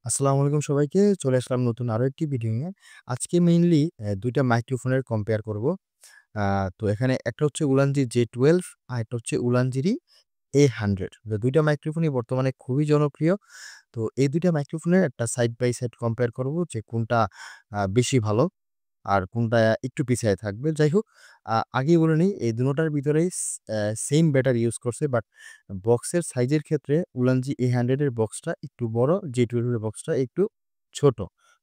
আসসালামু আলাইকুম সবাইকে। চলে আসলাম নতুন আরো একটি ভিডিও নিয়ে। আজকে মেইনলি ২ টা মাইক্রোফোনের কম্পেয়ার করব। আ তো এখানে একটা হচ্ছে Ulanzi J12 আর একটা হচ্ছে Ulanzi A100। ২ টা মাইক্রোফোনই বর্তমানে খুবই জনপ্রিয়। তো এই ২ টা মাইক্রোফোনের একটা সাইড বাই সাইড কম্পেয়ার করব যে কোনটা বেশি ভালো আর কোনটা একটু পিছায়ে থাকবে। যাই হোক, আগেই বলে নেই এই দুটোটার ভিতরেই সেইম ব্যাটারি ইউজ করছে, বাট বক্সের সাইজের ক্ষেত্রে Ulanzi A100 এর বক্সটা একটু বড়, J12 এর বক্সটা একটু ছোট।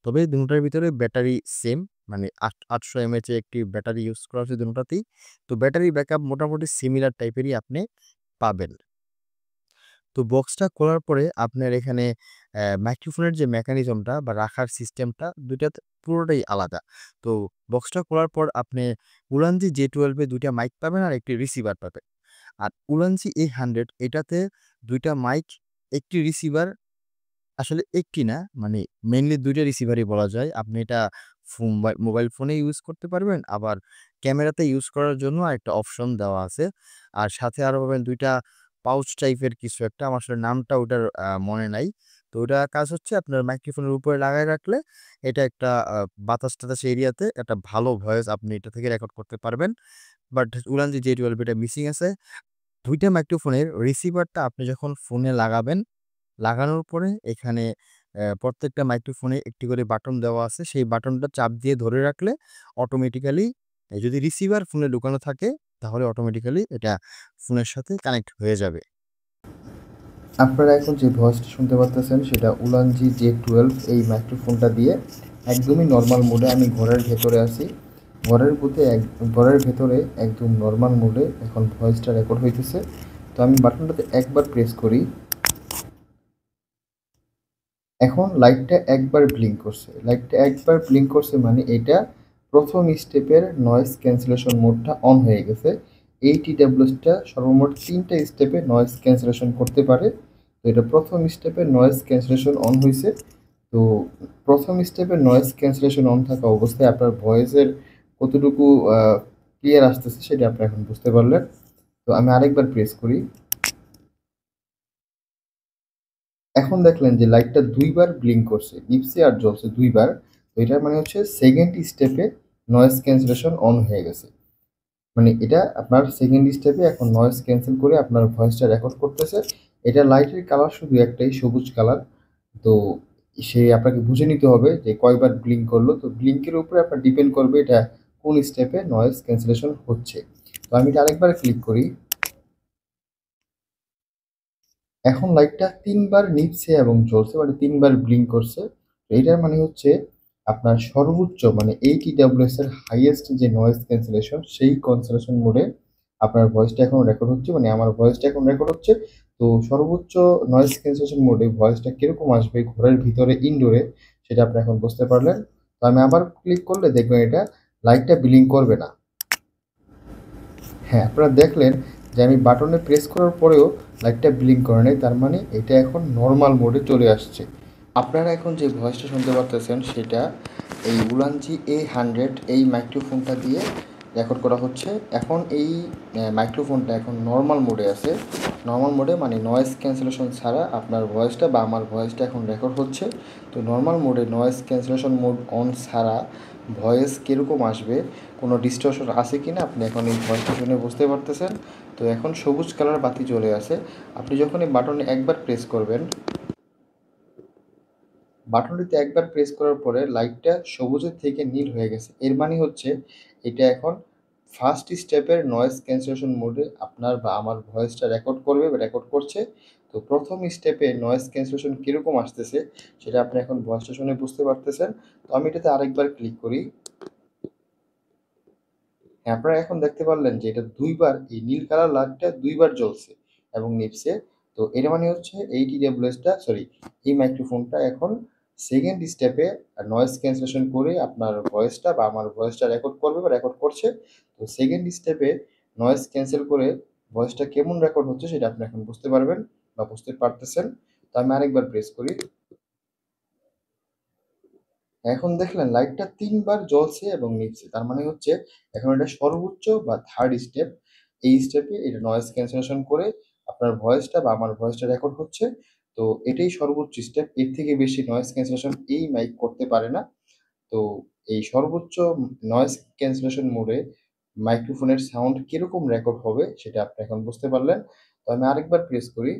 তবে দুটোটার ভিতরে ব্যাটারি সেম, মানে ৮০০ এমএএইচ এর একটি ব্যাটারি ইউজ করা হয়েছে দুটোটাতেই। তো ব্যাটারি ব্যাকআপ মোটামুটি সিমিলার টাইপেরই আপনি পাবেন। তো বক্সটা খোলার পরে আপনার এখানে মাইক্রোফোনের যে মেকানিজমটা বা রাখার সিস্টেমটা ২ টাতে পুরোটাই আলাদা। তো বক্সটা খোলার পর আপনি Ulanzi J12 এ ২ টা মাইক পাবেন আর একটি রিসিভার পাবেন। আর Ulanzi A100 এটাতে ২ টা মাইক, একটি রিসিভার, আসলে একটি না, মানে মেইনলি ২ টা রিসিভারই বলা যায়। আপনি এটা মোবাইল ফোনে ইউজ করতে পারবেন, আবার ক্যামেরাতে ইউজ করার জন্য আরেকটা অপশন দেওয়া আছে। আর সাথে আরো পাবেন ২ টা পাউচ টাইপের কিছু একটা, আমার আসলে নামটা ওটার মনে নাই। তো ওটা কাজ হচ্ছে আপনার মাইক্রোফোনের উপরে লাগায় রাখলে এটা একটা বাতাস-টাতাস এরিয়াতে একটা ভালো ভয়েস আপনি এটা থেকে রেকর্ড করতে পারবেন। বাট Ulanzi J12 এটা মিসিং আছে। ২ টা মাইক্রোফোনের রিসিভারটা আপনি যখন ফোনে লাগাবেন, লাগানোর পরে এখানে প্রত্যেকটা মাইক্রোফোনে একটি করে বাটন দেওয়া আছে। সেই বাটনটা চাপ দিয়ে ধরে রাখলে অটোমেটিক্যালি, যদি রিসিভার ফোনে ঢুকানো থাকে তাহলে অটোমেটিক্যালি এটা ফোনের সাথে কানেক্ট হয়ে যাবে। আপনারা এখন যে ভয়েসটা শুনতে পারতেছেন সেটা Ulanzi J12 এই মাইক্রোফোনটা দিয়ে একদমই নর্মাল মোডে আমি ঘরের ভেতরে আছি। ঘরের ভেতরে একদম নর্মাল মোডে এখন ভয়েসটা রেকর্ড হইতেছে। তো আমি বাটনটাতে একবার প্রেস করি। এখন লাইটটা একবার ব্লিঙ্ক করছে মানে এটা প্রথম স্টেপের নয়েজ ক্যান্সেলেশন মোডটা অন হয়ে গেছে। এই TWS-টা সর্বমোট ৩টা স্টেপে নয়েজ ক্যান্সেলেশন করতে পারে। তো এটা প্রথম স্টেপে নয়েজ ক্যান্সেলেশন অন হইছে। তো প্রথম স্টেপে নয়েজ ক্যান্সেলেশন অন থাকা অবস্থায় আপনার ভয়েসের কতটুকু ক্লিয়ার আসতেছে সেটা আপনি এখন বুঝতে পারলেন। তো আমি আরেকবার প্রেস করি। এখন দেখলেন যে লাইটটা ২ বার ব্লিঙ্ক করছে, নিভছে আর জ্বলছে ২ বার। তো এটার মানে হচ্ছে সেকেন্ড স্টেপে নয়েজ ক্যান্সেলেশন অন হয়ে গেছে। মানে এটা আপনার সেকেন্ড স্টেপে এখন নয়েজ ক্যান্সেল করে আপনার ভয়েসটা রেকর্ড করতেছে। এটা লাইটের কালার শুধু একটাই, সবুজ কালার। তো সে আপনাকে বুঝে নিতে হবে যে কয়বার ব্লিঙ্ক করলো। তো ব্লিঙ্কের উপরে আপনার ডিপেন্ড করবে এটা কোন স্টেপে নয়েজ ক্যান্সেলেশন হচ্ছে। তো আমি এটা আরেকবার ক্লিক করি। এখন লাইটটা ৩ বার নিভছে এবং জ্বলছে, মানে ৩ বার ব্লিঙ্ক করছে। তো এটার মানে হচ্ছে আপনার সর্বোচ্চ, মানে এই TWS এর হাইয়েস্ট যে নয়েজ ক্যান্সেলেশন সেই ক্যান্সেলেশন মোডে আপনার ভয়েসটা এখন রেকর্ড হচ্ছে, মানে আমার ভয়েসটা এখন রেকর্ড হচ্ছে। তো সর্বোচ্চ নয়েজ ক্যান্সেলেশন মোডে ভয়েসটা কিরকম আসবে ঘরের ভিতরে ইনডোরে সেটা আপনি এখন বুঝতে পারলেন। তো আমি আবার ক্লিক করলে দেখবেন এটা লাইটটা ব্লিঙ্ক করবে না। হ্যাঁ, আপনারা দেখলেন যে আমি বাটনে প্রেস করার পরেও লাইটটা ব্লিঙ্ক করে নাই, তার মানে এটা এখন নর্মাল মোডে চলে আসছে। আপনারা এখন যে ভয়েসটা শুনতে পারতেছেন সেটা এই Ulanzi A100 এই মাইক্রোফোনটা দিয়ে রেকর্ড করা হচ্ছে। এখন এই মাইক্রোফোনটা এখন নর্মাল মোডে আছে। নর্মাল মোডে মানে নয়েজ ক্যান্সেলেশন ছাড়া আপনার ভয়েসটা বা আমার ভয়েসটা এখন রেকর্ড হচ্ছে। তো নর্মাল মোডে নয়েজ ক্যান্সেলেশন মোড অন ছাড়া ভয়েস কীরকম আসবে, কোনো ডিস্টরশন আছে কি না আপনি এখন এই ভয়েসটা শুনে বুঝতে পারতেছেন। তো এখন সবুজ কালার বাতি জ্বলে আছে। আপনি যখন এই বাটনে একবার প্রেস করবেন, বাটনটিতে একবার প্রেস করার পরে লাইটটা সবুজের থেকে নীল হয়ে গেছে। এর মানে হচ্ছে এটা এখন ফার্স্ট স্টেপের নয়েজ ক্যান্সেলেশন মোডে আপনার বা আমার ভয়েসটা রেকর্ড করবে বা রেকর্ড করছে। তো প্রথম স্টেপে নয়েজ ক্যান্সেলেশন কীরকম আসতেছে সেটা আপনি এখন ভয়েসটা শুনে বুঝতে পারতেছেন। তো আমি এটাতে আরেকবার ক্লিক করি। হ্যাঁ, আপনারা এখন দেখতে পারলেন যে এটা ২ বার এই নীল কালার লাইটটা ২ বার জ্বলছে এবং নিভছে। তো এর মানে হচ্ছে এই TWS-টা এই মাইক্রোফোনটা এখন সেকেন্ড স্টেপে নয়েজ ক্যান্সেলেশন করে আপনার ভয়েসটা বা আমার ভয়েসটা রেকর্ড করবে বা রেকর্ড করছে। তো সেকেন্ড স্টেপে নয়েজ ক্যান্সেল করে ভয়েসটা কেমন রেকর্ড হচ্ছে সেটা আপনি এখন বুঝতে পারবেন বা বুঝতে পারতেছেন। তো আমি আরেকবার প্রেস করি। এখন দেখলেন লাইটটা ৩ বার জ্বলছে এবং নিভছে। তার মানে হচ্ছে এখন এটা সর্বোচ্চ বা থার্ড স্টেপ। এই স্টেপে এটা নয়েজ ক্যান্সেলেশন করে আপনার ভয়েসটা বা আমার ভয়েসটা রেকর্ড হচ্ছে। তো এটাই সর্বোচ্চ স্টেপ, এর থেকে বেশি নয়েজ ক্যান্সেলেশন এই মাইক করতে পারে না। তো এই সর্বোচ্চ নয়েজ ক্যান্সেলেশন মোডে মাইক্রোফোনের সাউন্ড কিরকম রেকর্ড হবে সেটা আপনি এখন বুঝতে পারলেন। তো আমি আরেকবার প্রেস করি।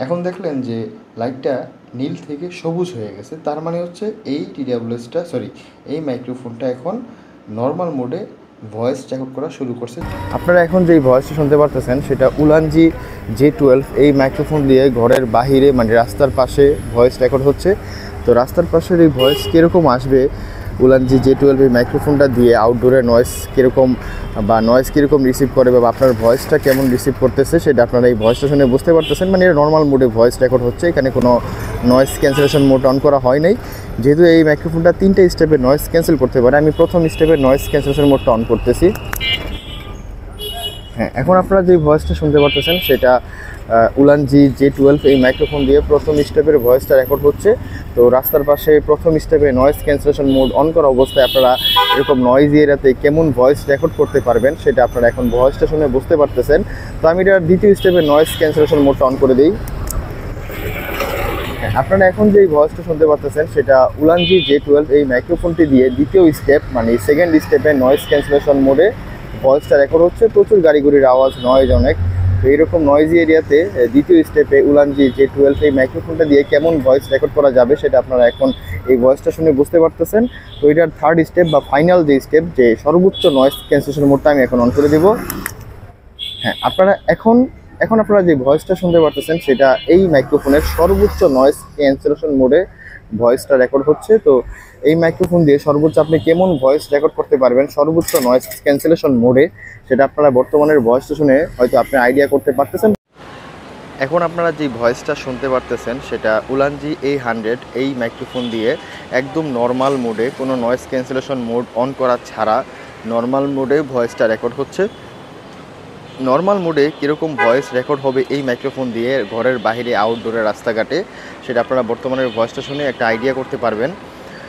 এখন দেখলেন যে লাইটটা নীল থেকে সবুজ হয়ে গেছে, তার মানে হচ্ছে এই টিডাব্লিউএসটা সরি এই মাইক্রোফোনটা এখন নর্মাল মোডে ভয়েস রেকর্ড করা শুরু করছে। আপনারা এখন যেই ভয়েসটা শুনতে পারতেছেন সেটা উলানজি J12 এই মাইক্রোফোন দিয়ে ঘরের বাহিরে মানে রাস্তার পাশে ভয়েস রেকর্ড হচ্ছে। তো রাস্তার পাশের এই ভয়েস কীরকম আসবে উলানজি J12 এই মাইক্রোফোনটা দিয়ে আউটডোরে নয়েজ কীরকম বা নয়েজ কীরকম রিসিভ করে বা আপনার ভয়েসটা কেমন রিসিভ করতেছে সেটা আপনারা এই ভয়েসটা শুনে বুঝতে পারতেছেন। মানে এটা নর্মাল মোডে ভয়েস রেকর্ড হচ্ছে, এখানে কোনো নয়েজ ক্যান্সেলেশন মোড অন করা হয় নাই। যেহেতু এই মাইক্রোফোনটা 3টা স্টেপে নয়েজ ক্যান্সেল করতে পারে, আমি প্রথম স্টেপে নয়েজ ক্যান্সেলেশন মোডটা অন করতেছি। হ্যাঁ, এখন আপনারা যে ভয়েসটা শুনতে পারতেছেন সেটা উলানজি J12 এই মাইক্রোফোন দিয়ে প্রথম স্টেপের ভয়েসটা রেকর্ড হচ্ছে। তো রাস্তার পাশে প্রথম স্টেপে নয়েজ ক্যান্সেলেশন মোড অন করা অবস্থায় আপনারা এরকম নয়েজি এরিয়াতে কেমন ভয়েস রেকর্ড করতে পারবেন সেটা আপনারা এখন ভয়েসটা শুনে বুঝতে পারতেছেন। তো আমি এটার দ্বিতীয় স্টেপে নয়েজ ক্যান্সেলেশন মোডটা অন করে দিই। আপনারা এখন যে ভয়েসটা শুনতে পাচ্ছেন সেটা উলানজি J12 এই মাইক্রোফোনটি দিয়ে দ্বিতীয় স্টেপ মানে সেকেন্ড স্টেপে নয়েজ ক্যান্সেলেশন মোডে ভয়েসটা রেকর্ড হচ্ছে। প্রচুর গাড়িগুড়ির আওয়াজ, নয়েজ অনেক। তো এইরকম নয়েজি এরিয়াতে দ্বিতীয় স্টেপে উলানজি J12 এই মাইক্রোফোনটা দিয়ে কেমন ভয়েস রেকর্ড করা যাবে সেটা আপনারা এখন এই ভয়েসটা শুনে বুঝতে পারতেছেন। তো এটার থার্ড স্টেপ বা ফাইনাল যে স্টেপ, যে সর্বোচ্চ নয়েজ ক্যান্সেলেশন মোডটা আমি এখন অন করে দেব। হ্যাঁ, আপনারা এখন এখন আপনারা যে ভয়েসটা শুনতে পারতেছেন সেটা এই মাইক্রোফোনের সর্বোচ্চ নয়েজ ক্যান্সেলেশন মোডে ভয়েসটা রেকর্ড হচ্ছে। তো এই মাইক্রোফোন দিয়ে সর্বোচ্চ আপনি কেমন ভয়েস রেকর্ড করতে পারবেন সর্বোচ্চ নয়েজ ক্যান্সেলেশন মোডে সেটা আপনারা বর্তমানের ভয়েসটা শুনে হয়তো আপনি আইডিয়া করতে পারতেছেন। এখন আপনারা যে ভয়েসটা শুনতে পারতেছেন সেটা উলানজি A100 এই মাইক্রোফোন দিয়ে একদম নর্মাল মোডে, কোনো নয়েজ ক্যান্সেলেশন মোড অন করা ছাড়া নর্মাল মোডে ভয়েসটা রেকর্ড হচ্ছে। নর্মাল মোডে কীরকম ভয়েস রেকর্ড হবে এই মাইক্রোফোন দিয়ে ঘরের বাইরে, আউটডোরে, রাস্তাঘাটে সেটা আপনারা বর্তমানের ভয়েসটা শুনে একটা আইডিয়া করতে পারবেন।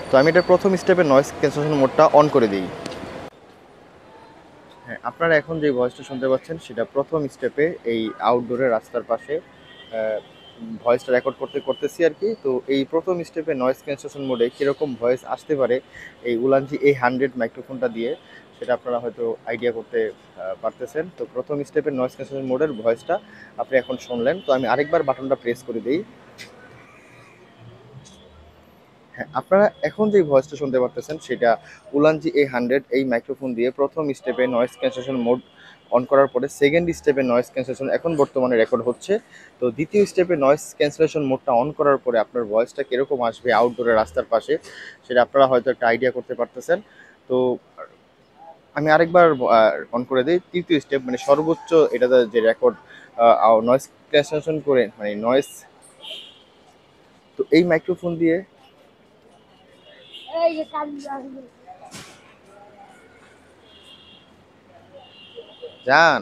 তো আমি এটা প্রথম স্টেপে নয়েজ ক্যান্সেলেশন মোডটা অন করে দিই। হ্যাঁ, আপনারা এখন যে ভয়েসটা শুনতে পাচ্ছেন সেটা প্রথম স্টেপে এই আউটডোরে রাস্তার পাশে ভয়েসটা রেকর্ড করতেছি আর কি। তো এই প্রথম স্টেপে নয়েজ ক্যান্সেলেশন মোডে কীরকম ভয়েস আসতে পারে এই উলানজি A100 মাইক্রোফোনটা দিয়ে সেটা আপনারা হয়তো আইডিয়া করতে পারতেছেন। তো প্রথম স্টেপের নয়েজ ক্যান্সেলেশন মোডের ভয়েসটা আপনি এখন শুনলেন। তো আমি আরেকবার বাটনটা প্রেস করে দিই। হ্যাঁ, আপনারা এখন যে ভয়েসটা শুনতে পারতেছেন সেটা উলানজি A100 এই মাইক্রোফোন দিয়ে প্রথম স্টেপে নয়েজ ক্যান্সেলেশন মোড অন করার পরে সেকেন্ড স্টেপে নয়েজ ক্যান্সেলেশন এখন বর্তমানে রেকর্ড হচ্ছে। তো দ্বিতীয় স্টেপে নয়েজ ক্যান্সেলেশন মোডটা অন করার পরে আপনার ভয়েসটা কীরকম আসবে আউটডোরে, রাস্তার পাশে সেটা আপনারা হয়তো একটা আইডিয়া করতে পারতেছেন। তো আমি আরেকবার অন করে দিই। তৃতীয় স্টেপ মানে সর্বোচ্চ এটাতে যে রেকর্ড নয়েজ ক্যান্সেলেশন করে মানে নয়েজ। তো এই মাইক্রোফোন দিয়ে যান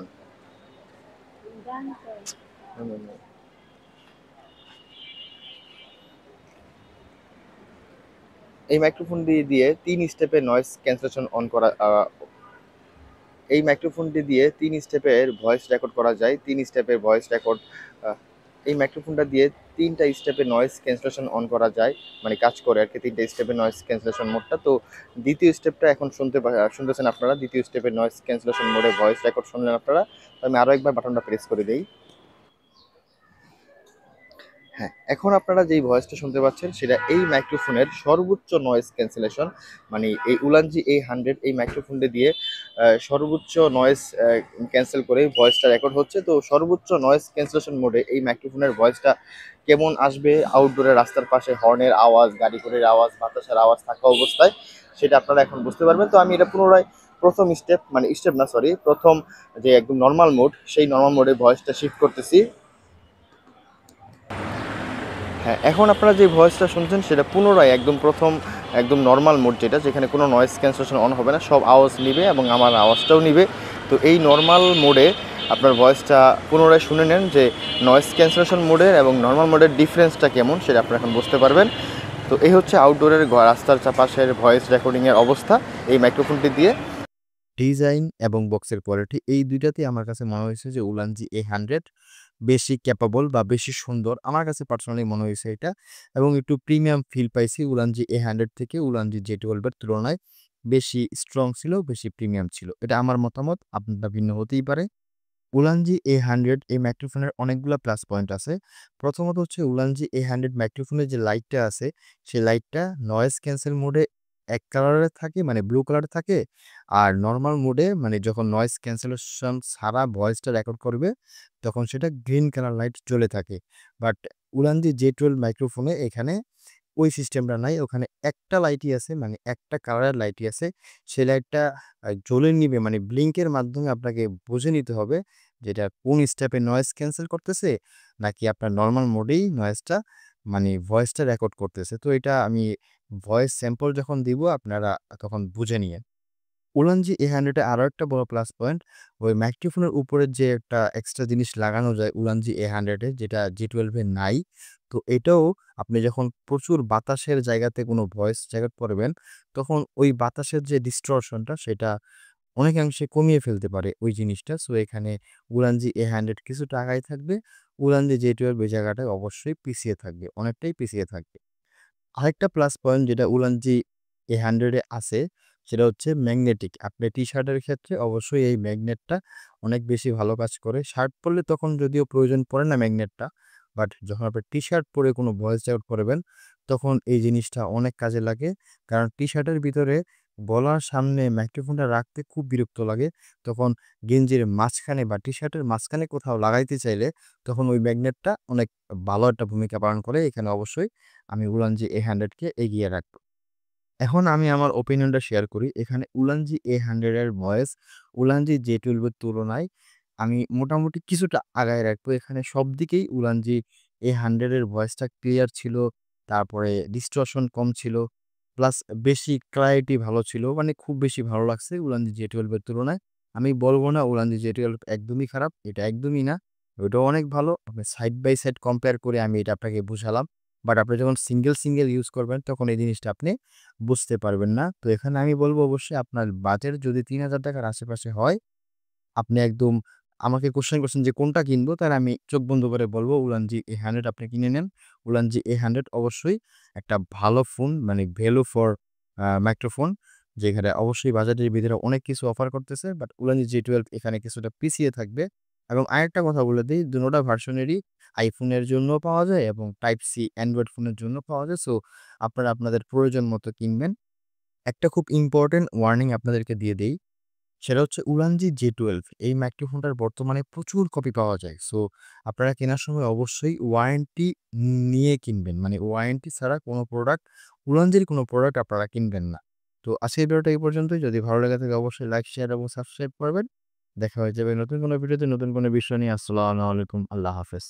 এই মাইক্রোফোন দিয়ে 3 স্টেপে নয়েজ ক্যান্সেলেশন অন করা এই মাইক্রোফোনটি দিয়ে 3 স্টেপের ভয়েস রেকর্ড করা যায়। 3 স্টেপের ভয়েস রেকর্ড এই মাইক্রোফোনটা দিয়ে 3টা স্টেপে নয়েজ ক্যান্সেলেশন অন করা যায়, মানে কাজ করে আর কি 3টা স্টেপে নয়েজ ক্যান্সেলেশন মোডটা। তো দ্বিতীয় স্টেপটা এখন শুনতেছেন আপনারা। দ্বিতীয় স্টেপের নয়েজ ক্যান্সেলেশন মোডে ভয়েস রেকর্ড শুনলেন আপনারা। তো আমি আরও একবার বাটনটা প্রেস করে দিই। হ্যাঁ, এখন আপনারা যেই ভয়েসটা শুনতে পাচ্ছেন সেটা এই মাইক্রোফোনের সর্বোচ্চ নয়েজ ক্যান্সেলেশন মানে এই উলানজি A100 এই মাইক্রোফোনটা দিয়ে সর্বোচ্চ নয়েজ ক্যান্সেল করে ভয়েসটা রেকর্ড হচ্ছে। তো সর্বোচ্চ নয়েজ ক্যান্সেলেশন মোডে এই মাইক্রোফোনের ভয়েসটা কেমন আসবে আউটডোরে, রাস্তার পাশে হর্নের আওয়াজ, গাড়ি ঘোড়ার আওয়াজ, বাতাসের আওয়াজ থাকা অবস্থায় সেটা আপনারা এখন বুঝতে পারবেন। তো আমি এটা পুনরায় প্রথম স্টেপ মানে স্টেপ না সরি প্রথম যে একদম নর্মাল মোড সেই নর্মাল মোডে ভয়েসটা শিফট করতেছি। হ্যাঁ, এখন আপনারা যে ভয়েসটা শুনছেন সেটা পুনরায় একদম প্রথম একদম নর্মাল মোড যেটা, যেখানে কোনো নয়েজ ক্যান্সেলেশন অন হবে না, সব আওয়াজ নিবে এবং আমার আওয়াজটাও নিবে। তো এই নর্মাল মোডে আপনার ভয়েসটা পুনরায় শুনে নেন যে নয়েজ ক্যান্সেলেশন মোডের এবং নর্মাল মোডের ডিফারেন্সটা কেমন সেটা আপনারা এখন বুঝতে পারবেন। তো এই হচ্ছে আউটডোরের রাস্তার চারপাশের ভয়েস রেকর্ডিংয়ের অবস্থা এই মাইক্রোফোনটি দিয়ে। ডিজাইন এবং বক্সের কোয়ালিটি এই দুইটাতেই আমার কাছে মনে হয়েছে যে উলানজি A100 বেশি ক্যাপাবল বা বেশি সুন্দর আমার কাছে পার্সোনালি মনে হয়েছে এটা, এবং একটু প্রিমিয়াম ফিল পাইছি উলানজি A100 থেকে উলানজি J12 এর তুলনায় বেশি স্ট্রং ছিল, বেশি প্রিমিয়াম ছিল। এটা আমার মতামত, আপনারটা ভিন্ন হতেই পারে। উলানজি A100 এই মাইক্রোফোনের অনেকগুলা প্লাস পয়েন্ট আছে। প্রথমত হচ্ছে উলানজি A100 মাইক্রোফোনের যে লাইটটা আছে, সেই লাইটটা নয়েজ ক্যানসেল মোডে এক কালারের থাকে, মানে ব্লু কালার থাকে। আর নরমাল মোডে মানে যখন নয়েজ ক্যান্সেলেশন ছাড়া ভয়েসটা রেকর্ড করবে, তখন সেটা গ্রিন কালার লাইট জ্বলে থাকে। বাট উলানজি J12 মাইক্রোফোনে এখানে ওই সিস্টেমটা নাই। ওখানে একটা লাইটই আছে, মানে একটা কালারের লাইটই আছে। সেই লাইটটা জ্বলে নিবে, মানে ব্লিংকের মাধ্যমে আপনাকে বুঝে নিতে হবে যে এটা কোন স্টেপে নয়েজ ক্যানসেল করতেছে, নাকি আপনার নরমাল মোডেই নয়েজটা মানে ভয়েসটা রেকর্ড করতেছে। তো এটা আমি ভয়েস স্যাম্পল যখন দিব আপনারা তখন বুঝে নিয়েন। উলানজি A100 এ আরো একটা বড় প্লাস পয়েন্ট, ওই মাইক্রোফোনের উপরে যে একটা এক্সট্রা জিনিস লাগানো যায় উলানজি A100 এ, যেটা J12 এ নাই। তো এটাও আপনি যখন প্রচুর বাতাসের জায়গাতে কোনো ভয়েস রেকর্ড করবেন, তখন ওই বাতাসের যে ডিস্টরশনটা সেটা অনেকাংশে কমিয়ে ফেলতে পারে ওই জিনিসটা। সো এখানে উলানজি A100 কিছুটা আগায় থাকবে। উলানজি J12 এই জায়গাটায় অবশ্যই পিছিয়ে থাকবে, অনেকটাই পিছিয়ে থাকবে। আরেকটা প্লাস পয়েন্ট যেটা উলানজি A100 এ আছে, সেটা হচ্ছে ম্যাগনেটিক। আপনি টি-শার্টের ক্ষেত্রে অবশ্যই এই ম্যাগনেটটা অনেক বেশি ভালো কাজ করে। শার্ট পরলে তখন যদিও প্রয়োজন পড়ে না ম্যাগনেটটা, বাট যখন আপনি টি-শার্ট পরে কোনো ভয়েস রেকর্ড করবেন, তখন এই জিনিসটা অনেক কাজে লাগে। কারণ টি-শার্টের ভিতরে গলার সামনে মাইক্রোফোনটা রাখতে খুব বিরক্ত লাগে। তখন গেঞ্জির মাঝখানে বা টি-শার্টের মাঝখানে কোথাও লাগাইতে চাইলে, তখন ওই ম্যাগনেটটা অনেক ভালো একটা ভূমিকা পালন করে। এখানে অবশ্যই আমি উলানজি A100 কে এগিয়ে রাখবো। এখন আমি আমার ওপিনিয়নটা শেয়ার করি। এখানে উলানজি A100 এর ভয়েস উলানজি J12 এর তুলনায় আমি মোটামুটি কিছুটা আগায় রাখবো। এখানে সব দিকেই উলানজি A100 এর ভয়েসটা ক্লিয়ার ছিল। তারপরে ডিস্টরশন কম ছিল। প্লাস বেশি ক্লারিটি ভালো ছিল। মানে খুব বেশি ভালো লাগছে উলানজি J12 এর তুলনায়। আমি বলব না উলানজি J12 একদমই খারাপ। এটা একদমই না। ওইটাও অনেক ভালো। আপনি সাইড বাই সাইড কম্পেয়ার করে আমি এটা আপনাকে বুঝালাম। বাট আপনি যখন সিঙ্গেল ইউজ করবেন তখন এই জিনিসটা আপনি বুঝতে পারবেন না। তো এখানে আমি বলব অবশ্যই আপনার বাজেট যদি ৳৩,০০০ র আশেপাশে হয়, আপনি একদম আমাকে কোয়েশ্চেন করছেন যে কোনটা কিনবো? তাহলে আমি চোখ বন্ধ করে বলব উলানজি A100 আপনি কিনে নেন। উলানজি A100 অবশ্যই একটা ভালো ফোন, মানে ভ্যালু ফর মাইক্রোফোন, যেখানে অবশ্যই বাজেটের ভিতরে অনেক কিছু অফার করতেছে। বাট উলানজি J12 এখানে কিছুটা পিছিয়ে থাকবে। এবং আরেকটা কথা বলে দেই, দোনোটা ভার্সনেরই iPhone-এর জন্যও পাওয়া যায় এবং টাইপ সি অ্যান্ড্রয়েড ফোনের জন্য পাওয়া যায়। সো আপনারা আপনাদের প্রয়োজন মতো কিনবেন। একটা খুব ইম্পোর্টেন্ট ওয়ার্নিং আপনাদেরকে দিয়ে দেই। সেটা হচ্ছে উলানজি J12 এই মাইক্রোফোনটার বর্তমানে প্রচুর কপি পাওয়া যায়। সো আপনারা কেনার সময় অবশ্যই ওয়ারেন্টি নিয়ে কিনবেন। মানে ওয়ারেন্টি ছাড়া কোনো প্রোডাক্ট, উলানজির কোনো প্রোডাক্ট আপনারা কিনবেন না। তো আজকের ভিডিওটা এই পর্যন্তই। যদি ভালো লেগে থাকে অবশ্যই লাইক, শেয়ার এবং সাবস্ক্রাইব করবেন। দেখা হয়ে যাবে নতুন কোনো ভিডিওতে নতুন কোনো বিষয় নিয়ে। আসসালামু আলাইকুম। আল্লাহ হাফেজ।